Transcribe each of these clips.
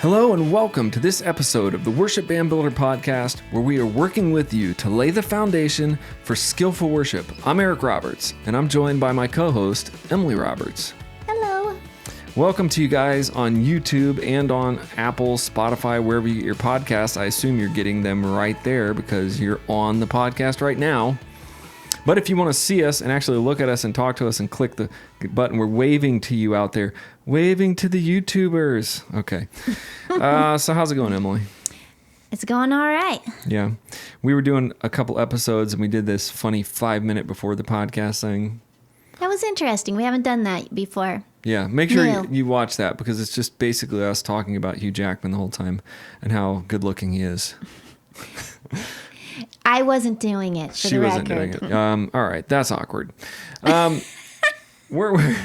Hello and welcome to this episode of the Worship Band Builder Podcast, where we are working with you to lay the foundation for skillful worship. I'm Eric Roberts, and I'm joined by my co-host, Emily Roberts. Hello. Welcome to you guys on YouTube and on Apple, Spotify, wherever you get your podcasts. I assume you're getting them right there because you're on the podcast right now. But if you want to see us and actually look at us and talk to us and click the button, we're waving to you out there. Waving to the YouTubers. Okay. So how's it going, Emily? It's going all right. Yeah. We were doing a couple episodes and we did this funny 5-minute before the podcast thing. That was interesting. We haven't done that before. Yeah. Make sure No. you watch that because it's just basically us talking about Hugh Jackman the whole time and how good looking he is. I wasn't doing it, for She the wasn't record. doing it. All right. That's awkward. We're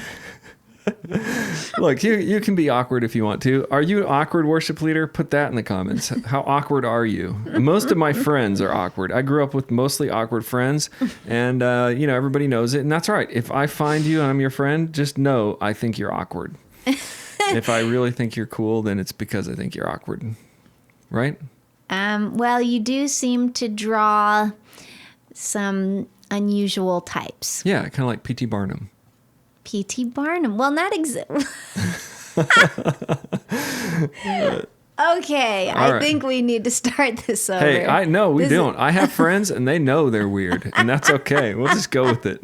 Look, you can be awkward if you want to. Are you an awkward worship leader? Put that in the comments. How awkward are you? Most of my friends are awkward. I grew up with mostly awkward friends, and everybody knows it, and that's all right. If I find you and I'm your friend, just know I think you're awkward. If I really think you're cool, then it's because I think you're awkward, right? Well, you do seem to draw some unusual types. Yeah, kind of like P.T. Barnum. P.T. Barnum. Well, not exactly. Okay, All I right. think we need to start this over. Hey, I know we This don't. I have friends and they know they're weird, and that's okay. We'll just go with it.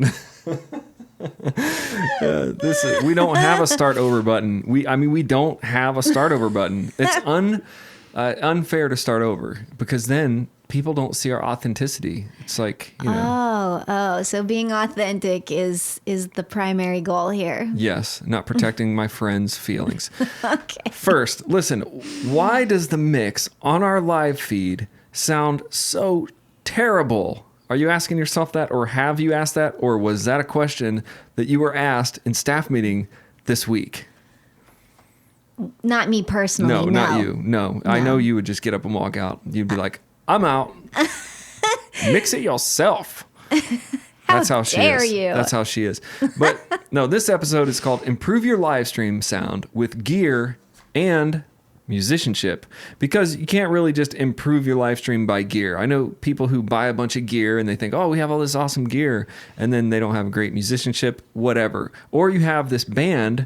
We don't have a start over button. We don't have a start over button. It's unfair to start over because then people don't see our authenticity. It's like, so being authentic is the primary goal here. Yes, not protecting my friends' feelings. Okay. First, listen, why does the mix on our live feed sound so terrible? Are you asking yourself that, or have you asked that, or was that a question that you were asked in staff meeting this week? Not me personally. No, not you. No, I know you would just get up and walk out. You'd be like, I'm out. Mix it yourself. That's how she dare is. you. That's how she is. But no, this episode is called Improve Your Live Stream Sound with Gear and Musicianship, because you can't really just improve your live stream by gear. I know people who buy a bunch of gear and they think, oh, we have all this awesome gear, and then they don't have great musicianship, whatever. Or you have this band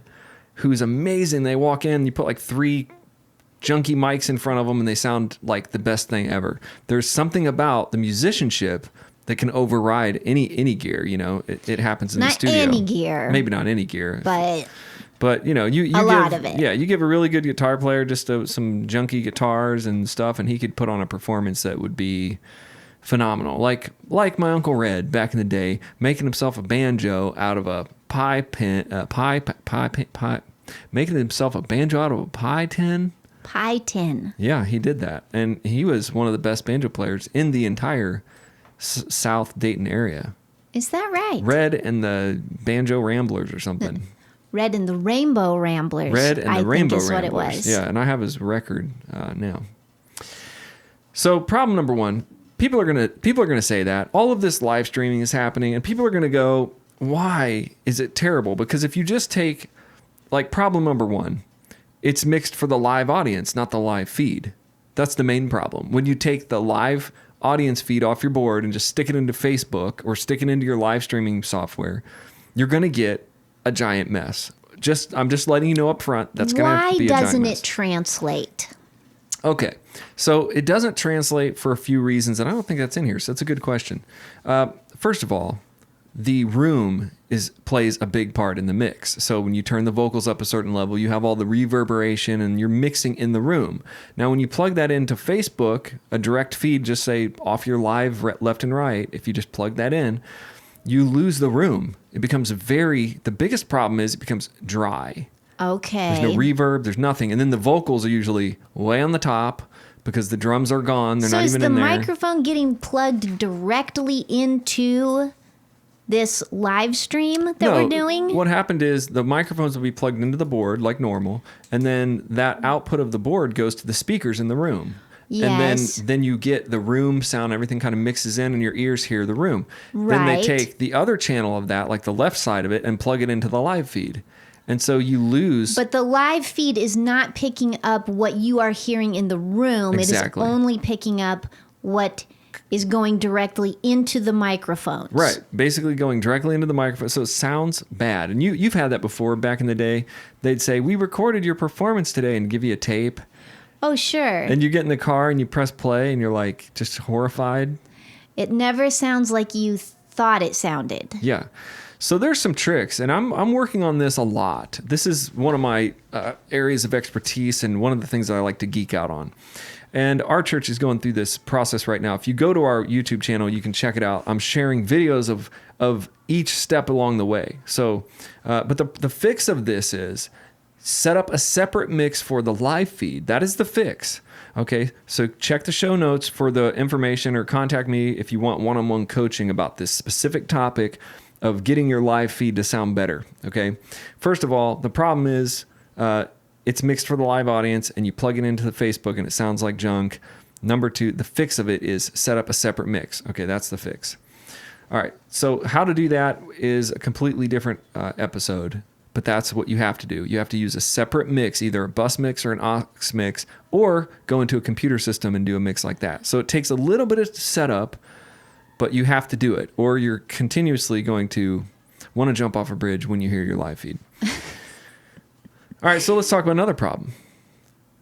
who's amazing. They walk in, you put like 3 junky mics in front of them and they sound like the best thing ever. There's something about the musicianship that can override any gear. It happens in the studio. Not any gear. Maybe not any gear. But you a give, lot of it. Yeah, you give a really good guitar player just some junky guitars and stuff, and he could put on a performance that would be phenomenal. Like my Uncle Red back in the day, making himself a banjo out of a pie making himself a banjo out of a pie tin. Pie tin. Yeah, he did that, and he was one of the best banjo players in the entire South Dayton area. Is that right? Red and the Banjo Ramblers or something. Red and the Rainbow Ramblers. Red and the Rainbow is Ramblers. What it was. Yeah, and I have his record now. So problem number 1, people are gonna say that all of this live streaming is happening, and people are gonna go, why is it terrible? Because if you just take like problem number 1, it's mixed for the live audience, not the live feed. That's the main problem. When you take the live audience feed off your board and just stick it into Facebook or stick it into your live streaming software, you're going to get a giant mess. I'm just letting you know up front, that's going to be a giant mess. Why doesn't it translate? Okay, so it doesn't translate for a few reasons, and I don't think that's in here, so that's a good question. First of all, the room plays a big part in the mix. So when you turn the vocals up a certain level, you have all the reverberation and you're mixing in the room. Now, when you plug that into Facebook, a direct feed, just say off your live left and right, if you just plug that in, you lose the room. It becomes the biggest problem is it becomes dry. Okay. There's no reverb, there's nothing. And then the vocals are usually way on the top because the drums are gone. They're not even in there. So is the microphone getting plugged directly into this live stream that we're doing? What happened is the microphones will be plugged into the board like normal, and then that output of the board goes to the speakers in the room. Yes. And then you get the room sound, everything kind of mixes in and your ears hear the room. Right. Then they take the other channel of that, like the left side of it, and plug it into the live feed. And so you lose. But the live feed is not picking up what you are hearing in the room. Exactly. It is only picking up what is going directly into the microphones. Right. Basically going directly into the microphone. So it sounds bad. And you've had that before back in the day. They'd say, we recorded your performance today, and give you a tape. Oh, sure. And you get in the car and you press play and you're like just horrified. It never sounds like you thought it sounded. Yeah. So there's some tricks, and I'm working on this a lot. This is one of my areas of expertise and one of the things that I like to geek out on. And our church is going through this process right now. If you go to our YouTube channel, you can check it out. I'm sharing videos of each step along the way. So, but the fix of this is set up a separate mix for the live feed. That is the fix. Okay, so check the show notes for the information, or contact me if you want one-on-one coaching about this specific topic of getting your live feed to sound better. Okay, first of all, the problem is it's mixed for the live audience, and you plug it into the Facebook and it sounds like junk. Number two, the fix of it is set up a separate mix. Okay, that's the fix. All right, so how to do that is a completely different episode, but that's what you have to do. You have to use a separate mix, either a bus mix or an aux mix, or go into a computer system and do a mix like that. So it takes a little bit of setup, but you have to do it, or you're continuously going to want to jump off a bridge when you hear your live feed. All right, so let's talk about another problem.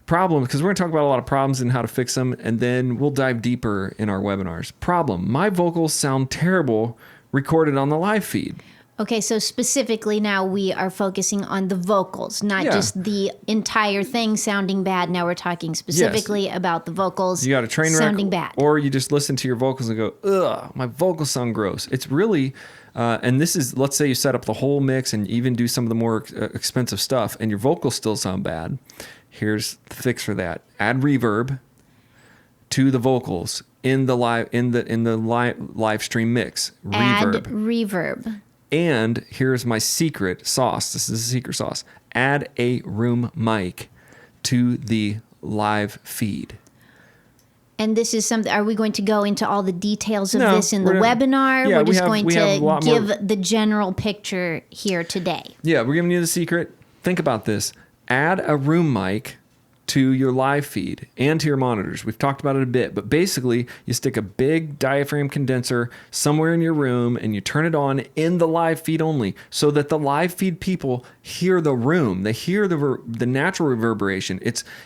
Because we're going to talk about a lot of problems and how to fix them, and then we'll dive deeper in our webinars. Problem: my vocals sound terrible recorded on the live feed. Okay, so specifically now we are focusing on the vocals, not just the entire thing sounding bad. Now we're talking specifically about the vocals. You got a train wreck sounding bad. Or you just listen to your vocals and go, ugh, my vocals sound gross. It's really, and this is, let's say you set up the whole mix and even do some of the more expensive stuff, and your vocals still sound bad. Here's the fix for that. Add reverb to the vocals in the live stream mix. Reverb. Add reverb. And here's my secret sauce. This is the secret sauce. Add a room mic to the live feed. And this is something, are we going to go into all the details of No, this in the webinar? Yeah, we're just going we have a to lot give more. the general picture here today. Yeah, we're giving you the secret. Think about this. Add a room mic to your live feed and to your monitors. We've talked about it a bit, but basically you stick a big diaphragm condenser somewhere in your room and you turn it on in the live feed only, so that the live feed people hear the room. They hear the natural reverberation.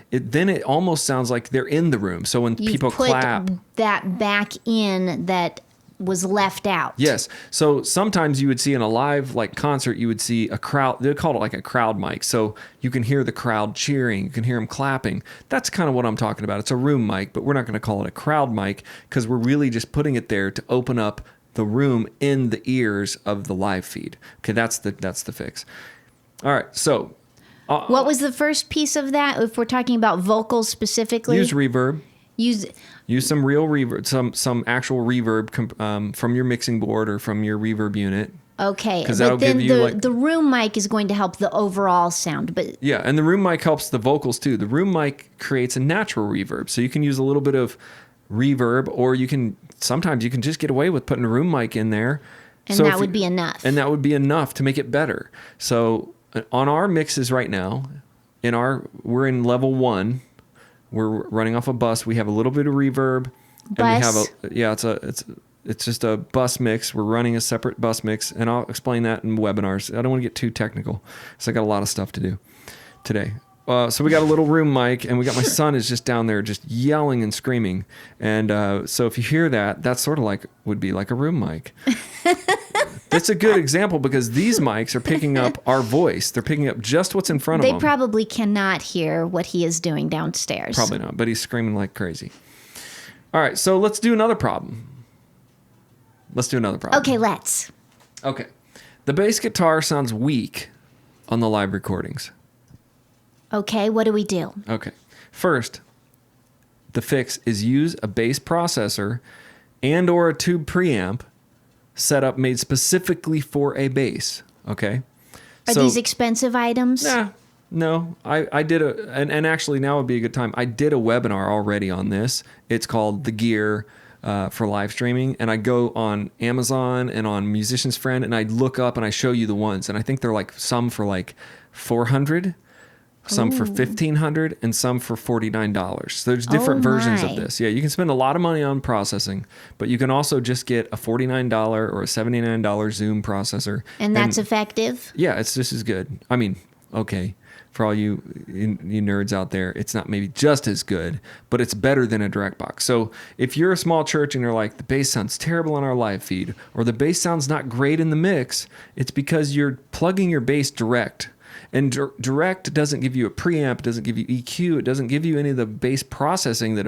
Then it almost sounds like they're in the room. So when people clap, that back in that was left out. Yes. So sometimes you would see in a live concert, you would see a crowd. They call it like a crowd mic. So you can hear the crowd cheering. You can hear them clapping. That's kind of what I'm talking about. It's a room mic, but we're not going to call it a crowd mic because we're really just putting it there to open up the room in the ears of the live feed. Okay, that's the fix. All right. So what was the first piece of that? If we're talking about vocals specifically, use reverb. Use some real reverb, some actual reverb from your mixing board or from your reverb unit. Okay, but then the room mic is going to help the overall sound. But yeah, and the room mic helps the vocals too. The room mic creates a natural reverb, so you can use a little bit of reverb, or sometimes you can just get away with putting a room mic in there. And that would be enough. And that would be enough to make it better. So on our mixes right now, we're in level 1. We're running off a bus. We have a little bit of reverb. Bus? And we have it's just a bus mix. We're running a separate bus mix, and I'll explain that in webinars. I don't want to get too technical, so I got a lot of stuff to do today. So we got a little room mic, and we got my son is just down there just yelling and screaming. And so if you hear that, that's sort of would be like a room mic. It's a good example because these mics are picking up our voice. They're picking up just what's in front of them. They probably cannot hear what he is doing downstairs. Probably not, but he's screaming like crazy. All right, so let's do another problem. Okay, let's. Okay. The bass guitar sounds weak on the live recordings. Okay, what do we do? Okay. First, the fix is use a bass processor and or a tube preamp setup made specifically for a bass. Okay. Are these expensive items? No. I did and actually now would be a good time. I did a webinar already on this. It's called The Gear, for live streaming, and I go on Amazon and on Musician's Friend, and I look up and I show you the ones, and I think they're like some for like $400, some for $1,500, and some for $49. So there's different versions of this. Yeah, you can spend a lot of money on processing, but you can also just get a $49 or a $79 Zoom processor. And that's effective? Yeah, it's just as good. I mean, okay, for all you nerds out there, it's not maybe just as good, but it's better than a direct box. So if you're a small church and you're like, the bass sounds terrible on our live feed, or the bass sounds not great in the mix, it's because you're plugging your bass direct. And direct doesn't give you a preamp, it doesn't give you EQ, it doesn't give you any of the bass processing that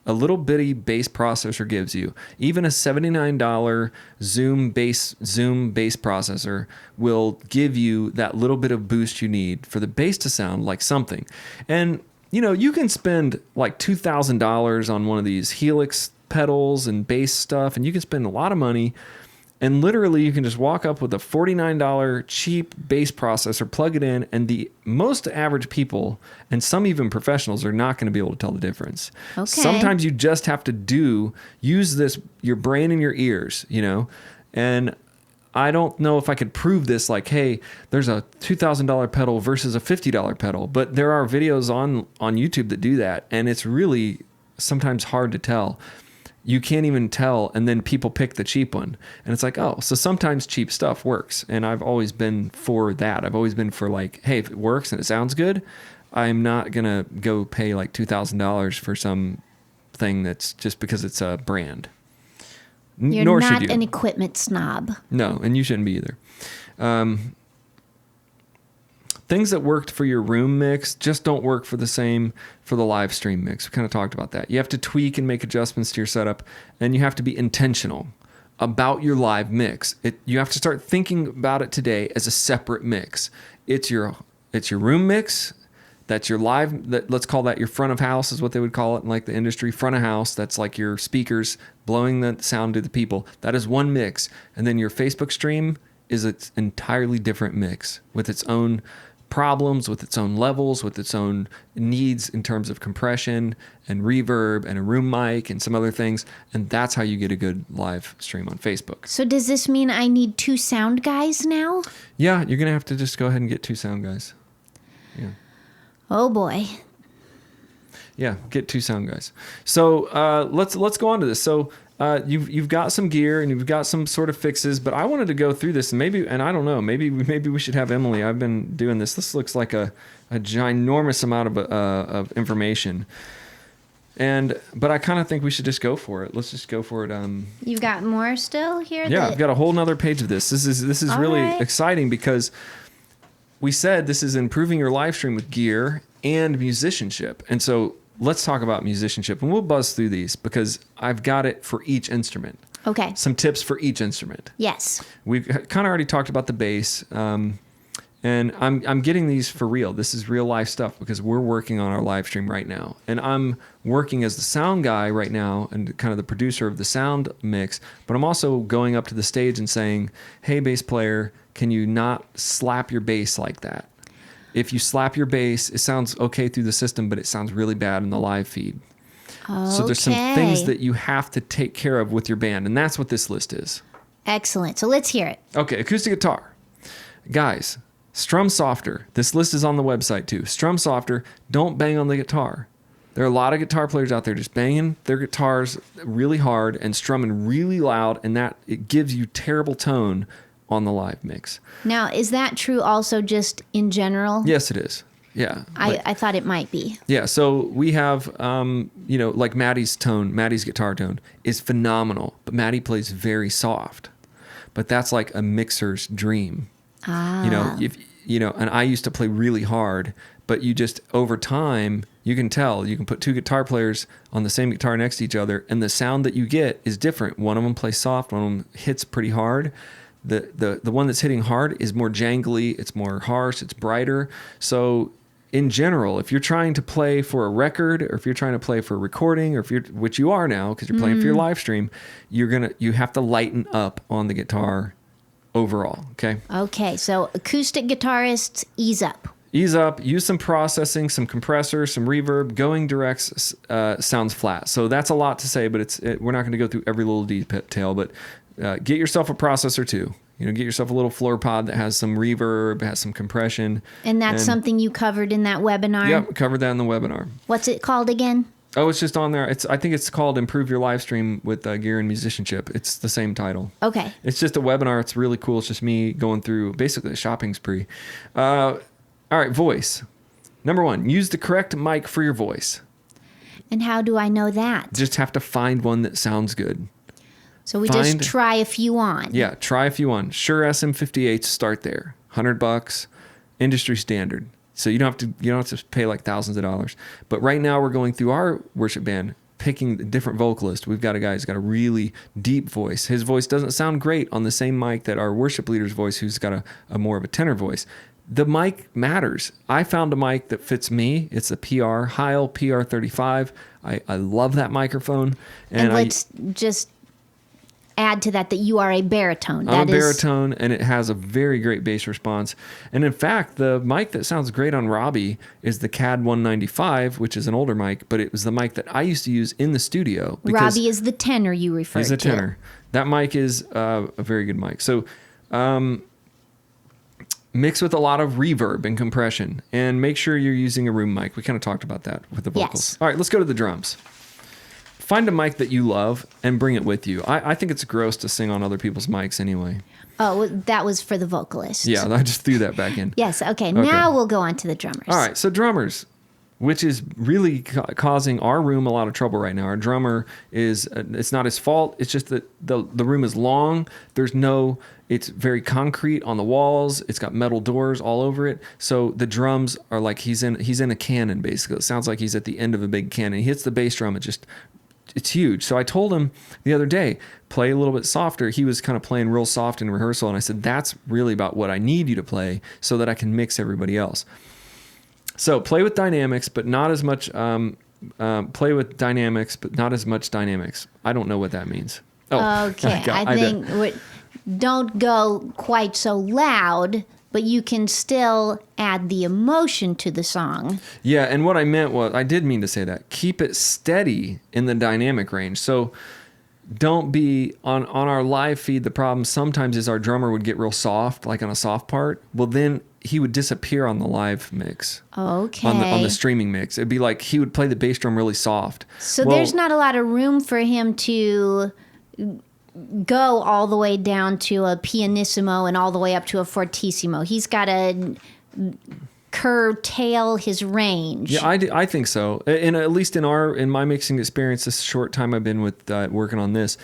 a little bitty bass processor gives you. Even a $79 Zoom bass processor will give you that little bit of boost you need for the bass to sound like something. And you can spend like $2,000 on one of these Helix pedals and bass stuff, and you can spend a lot of money. And literally, you can just walk up with a $49 cheap bass processor, plug it in, and the most average people, and some even professionals, are not going to be able to tell the difference. Okay. Sometimes you just have to use your brain and your ears, And I don't know if I could prove this, like, hey, there's a $2,000 pedal versus a $50 pedal, but there are videos on YouTube that do that, and it's really sometimes hard to tell. You can't even tell, and then people pick the cheap one. And it's like, oh, so sometimes cheap stuff works. And I've always been for that. I've always been for like, hey, if it works and it sounds good, I'm not going to go pay like $2,000 for some thing that's just because it's a brand. You're Nor not should you. An equipment snob. No, and you shouldn't be either. Things that worked for your room mix just don't work for the live stream mix. We kind of talked about that. You have to tweak and make adjustments to your setup, and you have to be intentional about your live mix. You have to start thinking about it today as a separate mix. It's your room mix. That's your live. Let's call that your front of house is what they would call it in like the industry. Front of house. That's like your speakers blowing the sound to the people. That is one mix. And then your Facebook stream is its entirely different mix with its own problems, with its own levels, with its own needs in terms of compression and reverb and a room mic and some other things. And that's how you get a good live stream on Facebook. So does this mean I need 2 sound guys now? Yeah, you're going to have to just go ahead and get 2 sound guys. Yeah. Oh boy. Yeah, get 2 sound guys. So let's go on to this. So you've got some gear and you've got some sort of fixes, but I wanted to go through this and I don't know, maybe we should have Emily. I've been doing this. This looks like a ginormous amount of information, but I kind of think we should just go for it. Let's just go for it. You've got more still here? Yeah, I've got a whole nother page of this. This is really exciting because we said this is improving your live stream with gear and musicianship, and so. Let's talk about musicianship, and we'll buzz through these because I've got it for each instrument. Okay. Some tips for each instrument. Yes. We've kind of already talked about the bass, and I'm getting these for real. This is real life stuff because we're working on our live stream right now, and I'm working as the sound guy right now and kind of the producer of the sound mix, but I'm also going up to the stage and saying, hey, bass player, can you not slap your bass like that? If you slap your bass, it sounds okay through the system, but it sounds really bad in the live feed. Okay. So there's some things that you have to take care of with your band, and that's what this list is. Excellent. So let's hear it. Okay, acoustic guitar. Guys, strum softer. This list is on the website too. Strum softer. Don't bang on the guitar. There are a lot of guitar players out there just banging their guitars really hard and strumming really loud, and it gives you terrible tone on the live mix. Now, is that true also just in general? Yes, it is. Yeah. I thought it might be. Yeah. So we have, like Maddie's guitar tone is phenomenal, but Maddie plays very soft. But that's like a mixer's dream. Ah. And I used to play really hard, but you just, over time, you can tell. You can put 2 guitar players on the same guitar next to each other, and the sound that you get is different. One of them plays soft, one of them hits pretty hard. The one that's hitting hard is more jangly, it's more harsh, it's brighter. So in general, if you're trying to play for a record, or if you're trying to play for a recording, or which you are now because you're playing for your live stream, you have to lighten up on the guitar overall. Okay. Okay. So acoustic guitarists, ease up. Ease up, use some processing, some compressor, some reverb. Going directs sounds flat. So that's a lot to say, but we're not going to go through every little detail, but get yourself a processor too. Get yourself a little floor pod that has some reverb, has some compression. And that's something you covered in that webinar? Yep, covered that in the webinar. What's it called again? Oh, it's just on there. I think it's called Improve Your Live Stream with Gear and Musicianship. It's the same title. Okay. It's just a webinar. It's really cool. It's just me going through basically a shopping spree. All right, voice. Number 1, use the correct mic for your voice. And how do I know that? Just have to find one that sounds good. So we just try a few on. Yeah, try a few on. Shure SM58s, start there. $100, industry standard. So you don't have to pay like thousands of dollars. But right now we're going through our worship band, picking the different vocalists. We've got a guy who's got a really deep voice. His voice doesn't sound great on the same mic that our worship leader's voice, who's got a more of a tenor voice. The mic matters. I found a mic that fits me. It's a PR, Heil PR35. I love that microphone. And let's just add to that you are a baritone. I'm a baritone, and it has a very great bass response. And in fact, the mic that sounds great on Robbie is the CAD 195, which is an older mic, but it was the mic that I used to use in the studio. Robbie is the tenor you referred to. He's a tenor. That mic is a very good mic. So mix with a lot of reverb and compression, and make sure you're using a room mic. We kind of talked about that with the vocals. Yes. All right, let's go to the drums. Find a mic that you love and bring it with you. I think it's gross to sing on other people's mics anyway. Oh, that was for the vocalist. Yeah, I just threw that back in. Yes, okay. Now we'll go on to the drummers. All right, so drummers, which is really causing our room a lot of trouble right now. Our drummer it's not his fault. It's just that the room is long. It's very concrete on the walls. It's got metal doors all over it. So the drums are like he's in a cannon, basically. It sounds like he's at the end of a big cannon. He hits the bass drum. It's huge. So I told him the other day, play a little bit softer. He was kind of playing real soft in rehearsal. And I said, that's really about what I need you to play so that I can mix everybody else. So play with dynamics, but not as much, play with dynamics, but not as much dynamics. I don't know what that means. Oh, okay. I think don't go quite so loud, but you can still add the emotion to the song. Yeah, and what I meant was, I did mean to say that. Keep it steady in the dynamic range. So don't be, on our live feed, the problem sometimes is our drummer would get real soft, like on a soft part. Well, then he would disappear on the live mix. Okay. On the streaming mix. It'd be like he would play the bass drum really soft. So there's not a lot of room for him to go all the way down to a pianissimo and all the way up to a fortissimo. He's got to curtail his range. Yeah, I think so. And at least in my mixing experience, this short time I've been with working on this,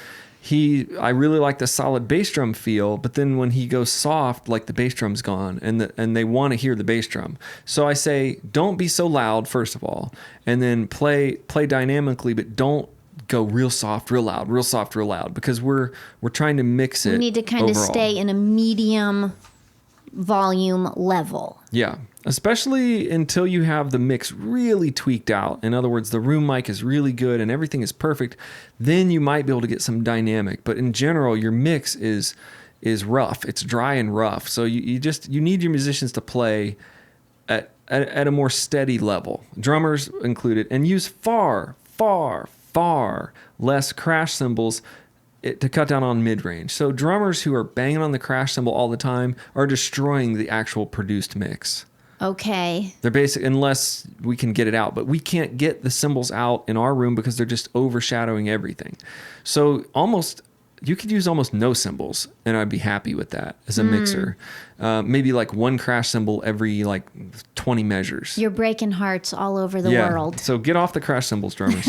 I really like the solid bass drum feel, but then when he goes soft, like the bass drum's gone, and they want to hear the bass drum. So I say, don't be so loud, first of all, and then play dynamically, but don't go real soft, real loud, real soft, real loud, because we're trying to mix it. We need to kind of stay in a medium volume level. Yeah, especially until you have the mix really tweaked out. In other words, the room mic is really good and everything is perfect. Then you might be able to get some dynamic. But in general, your mix is rough. It's dry and rough. So you need your musicians to play at a more steady level, drummers included, and use far less crash cymbals to cut down on mid-range. So drummers who are banging on the crash cymbal all the time are destroying the actual produced mix. Okay. They're basic, unless we can get it out. But we can't get the cymbals out in our room because they're just overshadowing everything. So you could use almost no cymbals, and I'd be happy with that as a mixer. Maybe like one crash cymbal every 20 measures. You're breaking hearts all over the world. So get off the crash cymbals, drummers.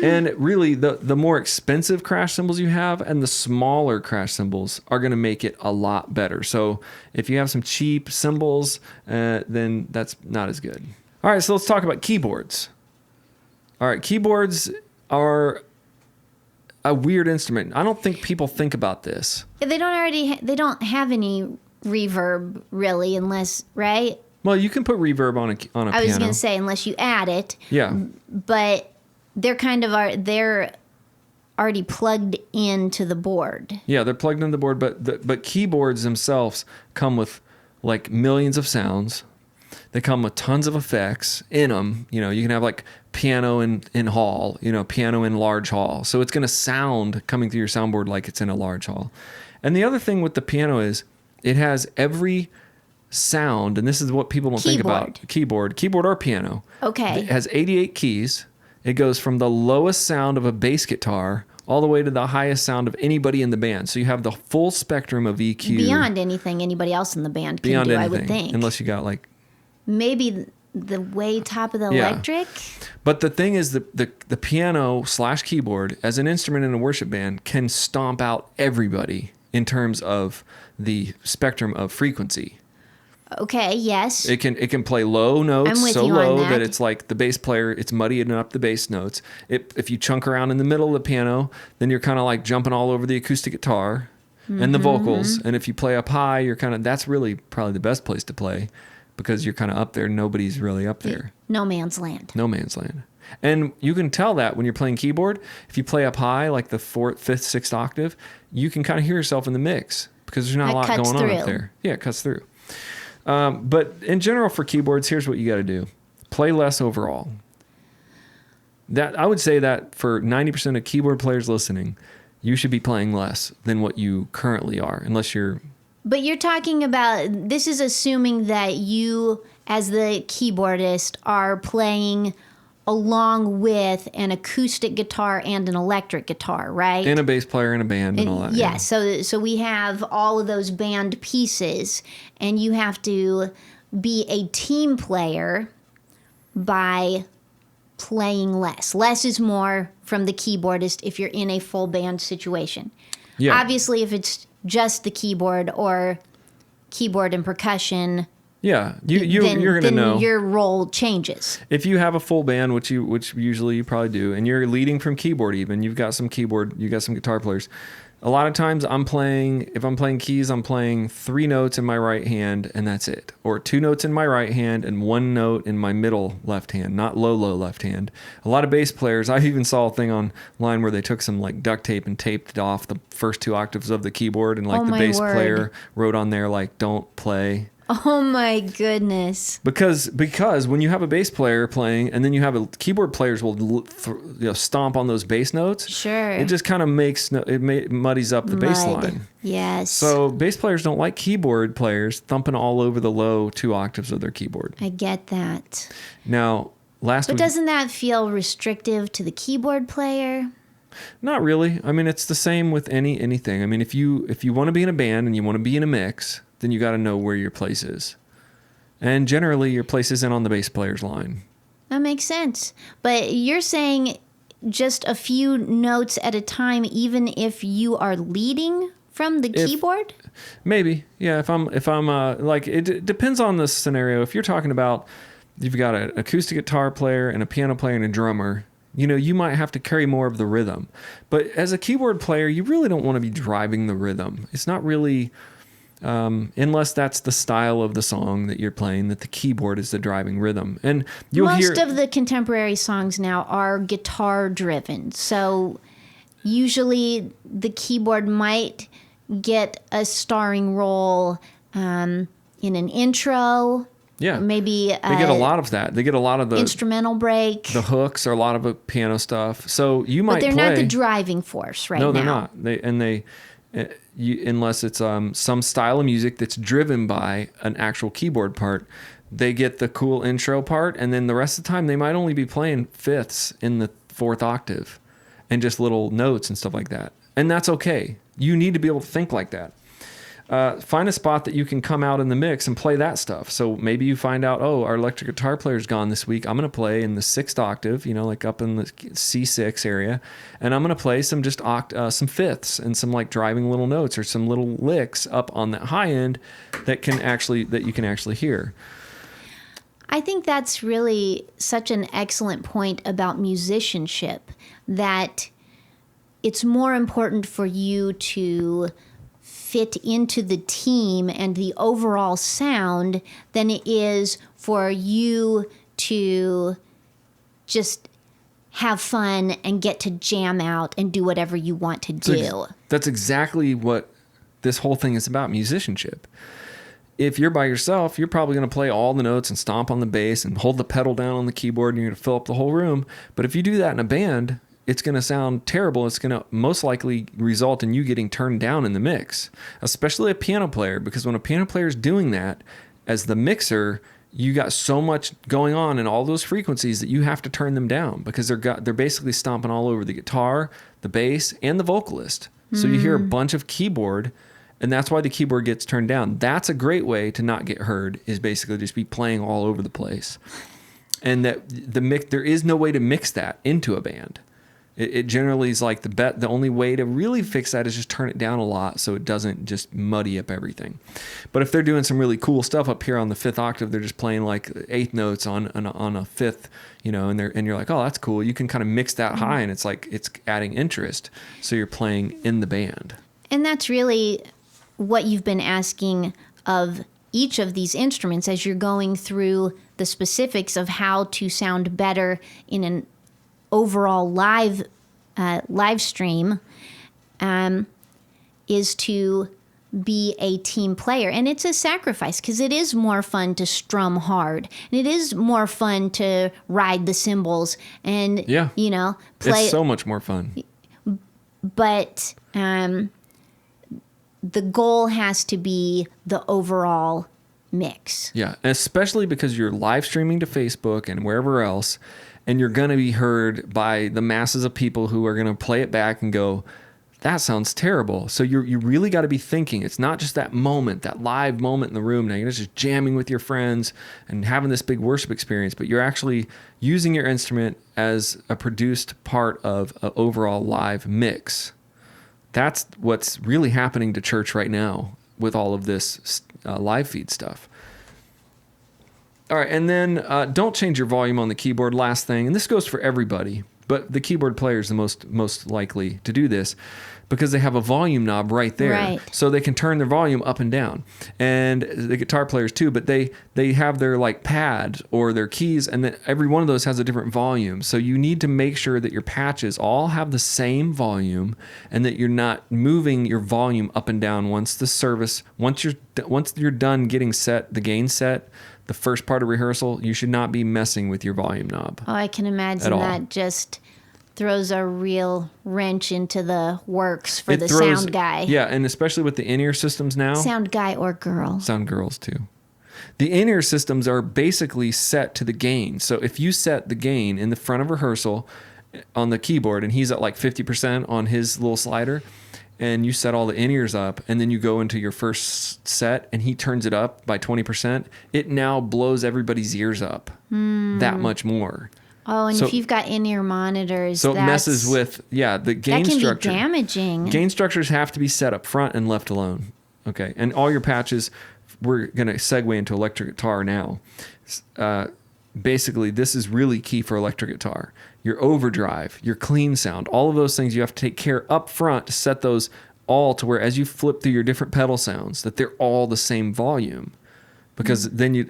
And really, the more expensive crash cymbals you have and the smaller crash cymbals are going to make it a lot better. So if you have some cheap cymbals, then that's not as good. All right, so let's talk about keyboards. All right, keyboards are a weird instrument. I don't think people think about this. They don't have any reverb really, unless, right? Well, you can put reverb on a piano. I was going to say unless you add it. Yeah. But they're already plugged into the board. Yeah, they're plugged into the board, but keyboards themselves come with like millions of sounds. They come with tons of effects in them. You know, you can have like piano in hall, you know, piano in large hall. So it's going to sound coming through your soundboard like it's in a large hall. And the other thing with the piano is it has every sound, and this is what people don't think about. Keyboard or piano. Okay. It has 88 keys. It goes from the lowest sound of a bass guitar all the way to the highest sound of anybody in the band. So you have the full spectrum of EQ. Beyond anything anybody else in the band can Beyond do, anything, I would think. unless you got like... Maybe the way top of the electric? But the thing is, the piano / keyboard, as an instrument in a worship band, can stomp out everybody in terms of the spectrum of frequency. Okay, yes. It can play low notes, I'm with so you on low that. that it's like the bass player, it's muddying up the bass notes. If you chunk around in the middle of the piano, then you're kind of like jumping all over the acoustic guitar and the vocals. And if you play up high, you're kind of, that's really probably the best place to play because you're kind of up there. Nobody's really up there. No man's land. No man's land. And you can tell that when you're playing keyboard. If you play up high, like the 4th, 5th, 6th octave, you can kind of hear yourself in the mix because there's not a lot going on up there. Yeah, it cuts through. But in general for keyboards, here's what you got to do. Play less overall. That I would say that for 90% of keyboard players listening, you should be playing less than what you currently are, unless you're... But you're talking about, this is assuming that you, as the keyboardist, are playing along with an acoustic guitar and an electric guitar, right? And a bass player in a band and all that. Yeah, so we have all of those band pieces, and you have to be a team player by playing less. Less is more from the keyboardist if you're in a full band situation. Yeah. Obviously, if it's just the keyboard or keyboard and percussion... Yeah, you're going to know. Your role changes. If you have a full band, which usually you probably do, and you're leading from keyboard even, you got some guitar players. A lot of times if I'm playing keys, I'm playing 3 notes in my right hand and that's it. Or 2 notes in my right hand and 1 note in my middle left hand, not low left hand. A lot of bass players, I even saw a thing online where they took some like duct tape and taped off the first 2 octaves of the keyboard and like the bass player wrote on there like don't play. Oh my goodness. Because when you have a bass player playing and then you have keyboard players will stomp on those bass notes. Sure. It just kind of muddies up the bass line. Yes. So bass players don't like keyboard players thumping all over the low 2 octaves of their keyboard. I get that. Now, But doesn't that feel restrictive to the keyboard player? Not really. I mean, it's the same with anything. I mean, if you want to be in a band and you want to be in a mix, then you got to know where your place is. And generally, your place isn't on the bass player's line. That makes sense. But you're saying just a few notes at a time, even if you are leading from the keyboard? Maybe. Yeah, if I'm like, it depends on the scenario. If you're talking about, you've got an acoustic guitar player and a piano player and a drummer, you might have to carry more of the rhythm. But as a keyboard player, you really don't want to be driving the rhythm. It's not really... unless that's the style of the song that you're playing, that the keyboard is the driving rhythm. And most of the contemporary songs now are guitar driven. So usually the keyboard might get a starring role in an intro. Yeah. Maybe they get a lot of that. They get a lot of the instrumental break. The hooks are a lot of the piano stuff. So you might But they're not the driving force right now. No, they're not. Unless it's some style of music that's driven by an actual keyboard part, they get the cool intro part, and then the rest of the time they might only be playing fifths in the 4th octave and just little notes and stuff like that. And that's okay. You need to be able to think like that. Find a spot that you can come out in the mix and play that stuff. So maybe you find out, our electric guitar player's gone this week. I'm going to play in the 6th octave, like up in the C6 area. And I'm going to play some some fifths and some like driving little notes or some little licks up on that high end that you can actually hear. I think that's really such an excellent point about musicianship, that it's more important for you to fit into the team and the overall sound than it is for you to just have fun and get to jam out and do whatever you want to do. That's exactly what this whole thing is about, musicianship. if you're by yourself, you're probably going to play all the notes and stomp on the bass and hold the pedal down on the keyboard and you're going to fill up the whole room. But if you do that in a band, it's going to sound terrible. It's going to most likely result in you getting turned down in the mix, especially a piano player, because when a piano player is doing that as the mixer, you got so much going on in all those frequencies that you have to turn them down because they're basically stomping all over the guitar, the bass, and the vocalist. So you hear a bunch of keyboard, and that's why the keyboard gets turned down. That's a great way to not get heard, is basically just be playing all over the place. And that there is no way to mix that into a band. It generally is like the only way to really fix that is just turn it down a lot so it doesn't just muddy up everything. But if they're doing some really cool stuff up here on the fifth octave, they're just playing like eighth notes on a fifth, and you're like, oh, that's cool. You can kind of mix that high, and it's like it's adding interest. So you're playing in the band. And that's really what you've been asking of each of these instruments as you're going through the specifics of how to sound better in an overall live stream, is to be a team player. And it's a sacrifice because it is more fun to strum hard and it is more fun to ride the cymbals and, play. It's so much more fun. But the goal has to be the overall mix. Yeah, especially because you're live streaming to Facebook and wherever else, and you're going to be heard by the masses of people who are going to play it back and go, that sounds terrible. So you really got to be thinking. It's not just that moment, that live moment in the room. Now you're just jamming with your friends and having this big worship experience, but you're actually using your instrument as a produced part of an overall live mix. That's what's really happening to church right now with all of this live feed stuff. All right, and then don't change your volume on the keyboard. Last thing, and this goes for everybody, but the keyboard player is the most likely to do this because they have a volume knob right there. Right. So they can turn their volume up and down. And the guitar players too, but they have their like pads or their keys, and then every one of those has a different volume. So you need to make sure that your patches all have the same volume and that you're not moving your volume up and down once you're done getting the gain set. The first part of rehearsal, you should not be messing with your volume knob. Oh, I can imagine that just throws a real wrench into the works for sound guy. Yeah, and especially with the in-ear systems now. Sound guy or girl. Sound girls too. The in-ear systems are basically set to the gain. So if you set the gain in the front of rehearsal on the keyboard and he's at like 50% on his little slider, and you set all the in-ears up, and then you go into your first set and he turns it up by 20%, it now blows everybody's ears up that much more. Oh, and if you've got in-ear monitors, so it messes with the gain structure. That can be damaging. Gain structures have to be set up front and left alone. Okay, and all your patches, we're going to segue into electric guitar now. Basically, this is really key for electric guitar. Your overdrive, your clean sound, all of those things you have to take care up front to set those all to where as you flip through your different pedal sounds, that they're all the same volume. Because then you,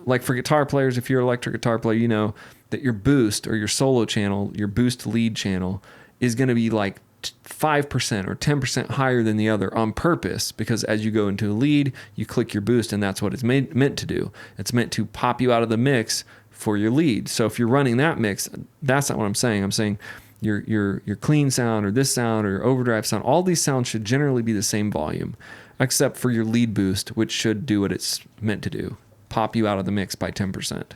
like for guitar players, if you're an electric guitar player, you know that your boost or your solo channel, your boost lead channel is going to be like 5% or 10% higher than the other on purpose, because as you go into a lead, you click your boost, and that's what it's meant to do. It's meant to pop you out of the mix for your lead. So if you're running that mix, that's not what I'm saying. I'm saying your clean sound or this sound or your overdrive sound, all these sounds should generally be the same volume, except for your lead boost, which should do what it's meant to do, pop you out of the mix by 10%.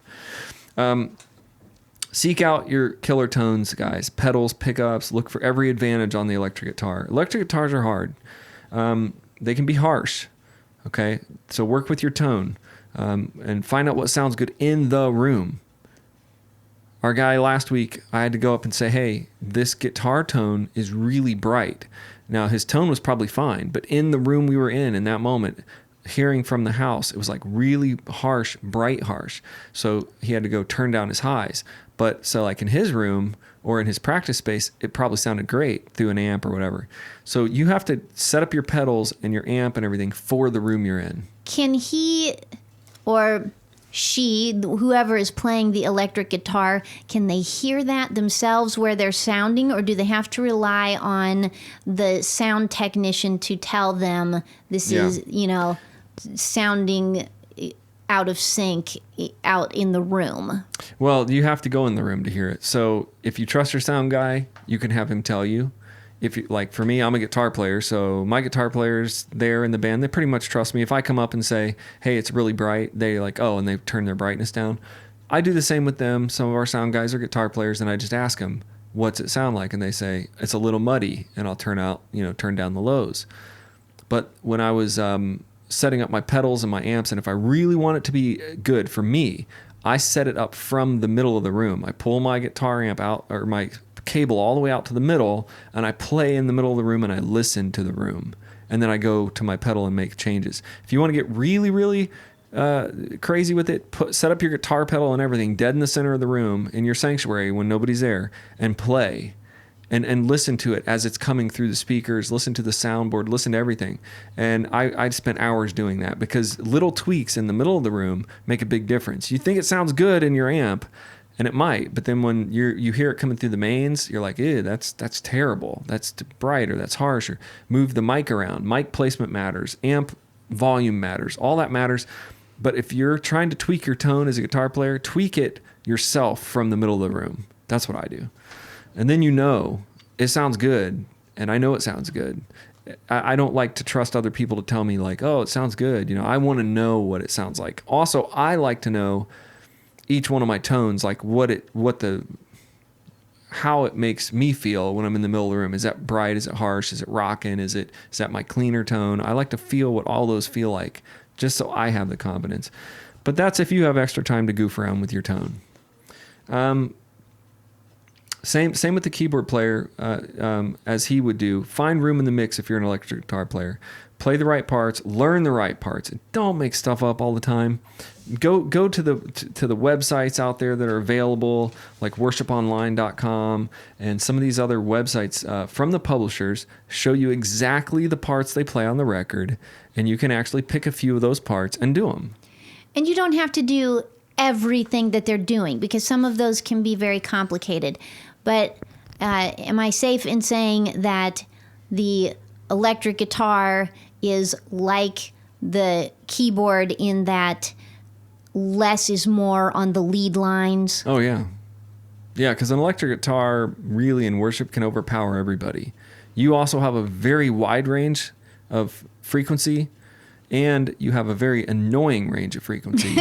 Seek out your killer tones, guys. Pedals, pickups, look for every advantage on the electric guitar. Electric guitars are hard. They can be harsh, okay? So work with your tone and find out what sounds good in the room. Our guy last week, I had to go up and say, hey, this guitar tone is really bright. Now, his tone was probably fine, but in the room we were in that moment, hearing from the house, it was like really harsh, bright harsh. So he had to go turn down his highs. But so like in his room or in his practice space, it probably sounded great through an amp or whatever. So you have to set up your pedals and your amp and everything for the room you're in. Can he or she, whoever is playing the electric guitar, can they hear that themselves where they're sounding, or do they have to rely on the sound technician to tell them this is, sounding out of sync out in the room? Well, you have to go in the room to hear it. So if you trust your sound guy, you can have him tell you. If you, like for me, I'm a guitar player, so my guitar players there in the band, they pretty much trust me. If I come up and say, hey, it's really bright, they like, oh, and they turn their brightness down. I do the same with them. Some of our sound guys are guitar players, and I just ask them, what's it sound like? And they say, it's a little muddy, and I'll turn down the lows. But when I was setting up my pedals and my amps, and if I really want it to be good for me, I set it up from the middle of the room. I pull my guitar amp out, or my cable all the way out to the middle, and I play in the middle of the room, and I listen to the room. And then I go to my pedal and make changes. If you want to get really, really crazy with it, set up your guitar pedal and everything dead in the center of the room in your sanctuary when nobody's there, and play. And listen to it as it's coming through the speakers, listen to the soundboard, listen to everything. And I spent hours doing that, because little tweaks in the middle of the room make a big difference. You think it sounds good in your amp, and it might, but then when you hear it coming through the mains, you're like, ew, that's terrible. That's bright, or that's harsh, or move the mic around. Mic placement matters. Amp volume matters. All that matters. But if you're trying to tweak your tone as a guitar player, tweak it yourself from the middle of the room. That's what I do. And then it sounds good, and I know it sounds good. I don't like to trust other people to tell me like, oh, it sounds good. I want to know what it sounds like. Also, I like to know each one of my tones, like how it makes me feel when I'm in the middle of the room. Is that bright? Is it harsh? Is it rocking? Is that my cleaner tone? I like to feel what all those feel like, just so I have the confidence. But that's if you have extra time to goof around with your tone. Same with the keyboard player, as he would do. Find room in the mix if you're an electric guitar player. Play the right parts, learn the right parts, and don't make stuff up all the time. Go to the websites out there that are available, like worshiponline.com, and some of these other websites from the publishers show you exactly the parts they play on the record, and you can actually pick a few of those parts and do them. And you don't have to do everything that they're doing, because some of those can be very complicated. But am I safe in saying that the electric guitar is like the keyboard in that less is more on the lead lines? Oh, yeah. Yeah, because an electric guitar really in worship can overpower everybody. You also have a very wide range of frequency, and you have a very annoying range of frequency.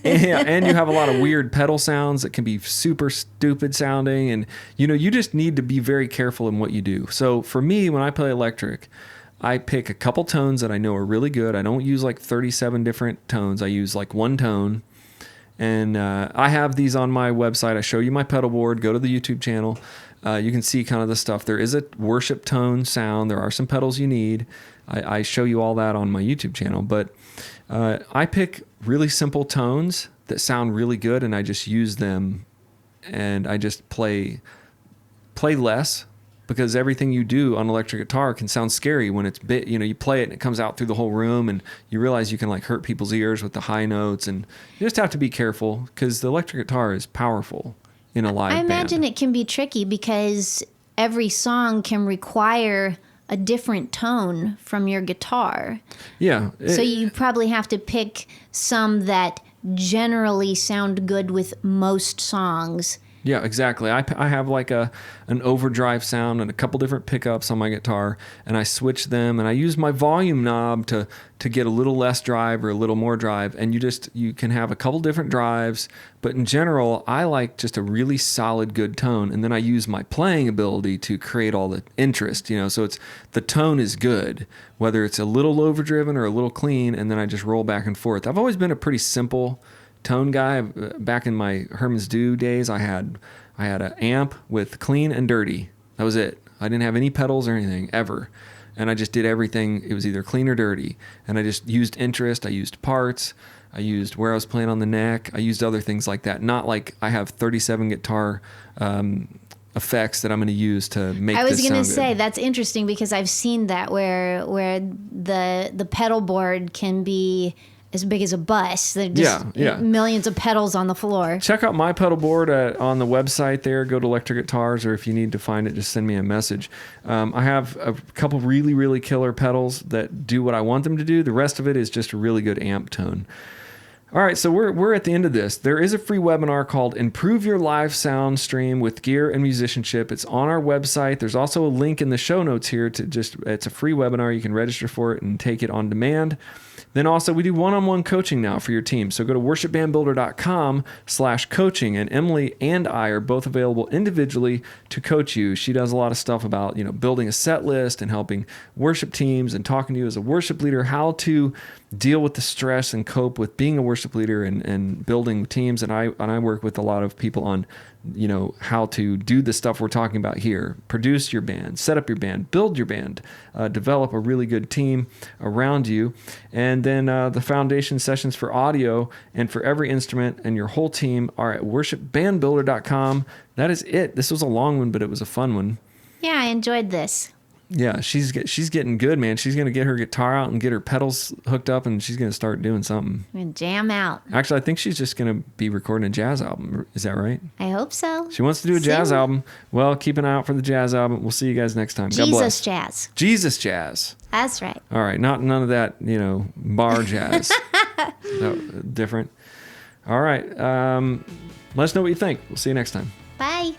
and you have a lot of weird pedal sounds that can be super stupid sounding. And, you just need to be very careful in what you do. So for me, when I play electric, I pick a couple tones that I know are really good. I don't use like 37 different tones. I use like one tone. And I have these on my website. I show you my pedal board. Go to the YouTube channel. You can see kind of the stuff. There is a worship tone sound. There are some pedals you need. I show you all that on my YouTube channel. But I pick really simple tones that sound really good, and I just use them, and I just play less, because everything you do on electric guitar can sound scary when it's bit. You play it and it comes out through the whole room, and you realize you can like hurt people's ears with the high notes, and you just have to be careful, because the electric guitar is powerful in a live band. I imagine it can be tricky, because every song can require a different tone from your guitar. Yeah. So you probably have to pick some that generally sound good with most songs. Yeah, exactly. I have like an overdrive sound and a couple different pickups on my guitar, and I switch them, and I use my volume knob to get a little less drive or a little more drive, and you can have a couple different drives, but in general, I like just a really solid, good tone, and then I use my playing ability to create all the interest, so the tone is good, whether it's a little overdriven or a little clean, and then I just roll back and forth. I've always been a pretty simple tone guy. Back in my Herman's Dew days, I had an amp with clean and dirty. That was it. I didn't have any pedals or anything ever, and I just did everything. It was either clean or dirty, and I just used interest. I used parts. I used where I was playing on the neck. I used other things like that. Not like I have 37 guitar effects that I'm going to use to make this sound good. I was going to say, that's interesting, because I've seen that where the pedal board can be as big as a bus. They're just millions of pedals on the floor. Check out my pedal board on the website there. Go to Electric Guitars, or if you need to find it, just send me a message. I have a couple really, really killer pedals that do what I want them to do. The rest of it is just a really good amp tone. All right, so we're at the end of this. There is a free webinar called Improve Your Live Sound Stream with Gear and Musicianship. It's on our website. There's also a link in the show notes here it's a free webinar. You can register for it and take it on demand. Then also we do one-on-one coaching now for your team. So go to worshipbandbuilder.com/coaching, and Emily and I are both available individually to coach you. She does a lot of stuff about, building a set list and helping worship teams and talking to you as a worship leader, how to deal with the stress and cope with being a worship leader and building teams. And I work with a lot of people on, how to do the stuff we're talking about here. Produce your band, set up your band, build your band, develop a really good team around you. And then the foundation sessions for audio and for every instrument and your whole team are at worshipbandbuilder.com. That is it. This was a long one, but it was a fun one. Yeah, I enjoyed this. Yeah, she's getting good, man. She's going to get her guitar out and get her pedals hooked up, and she's going to start doing something. I'm going to jam out. Actually, I think she's just going to be recording a jazz album. Is that right? I hope so. She wants to do a jazz album. Well, keep an eye out for the jazz album. We'll see you guys next time. God bless. Jesus jazz. Jesus jazz. That's right. All right, none of that, bar jazz. No, different. All right. Let us know what you think. We'll see you next time. Bye.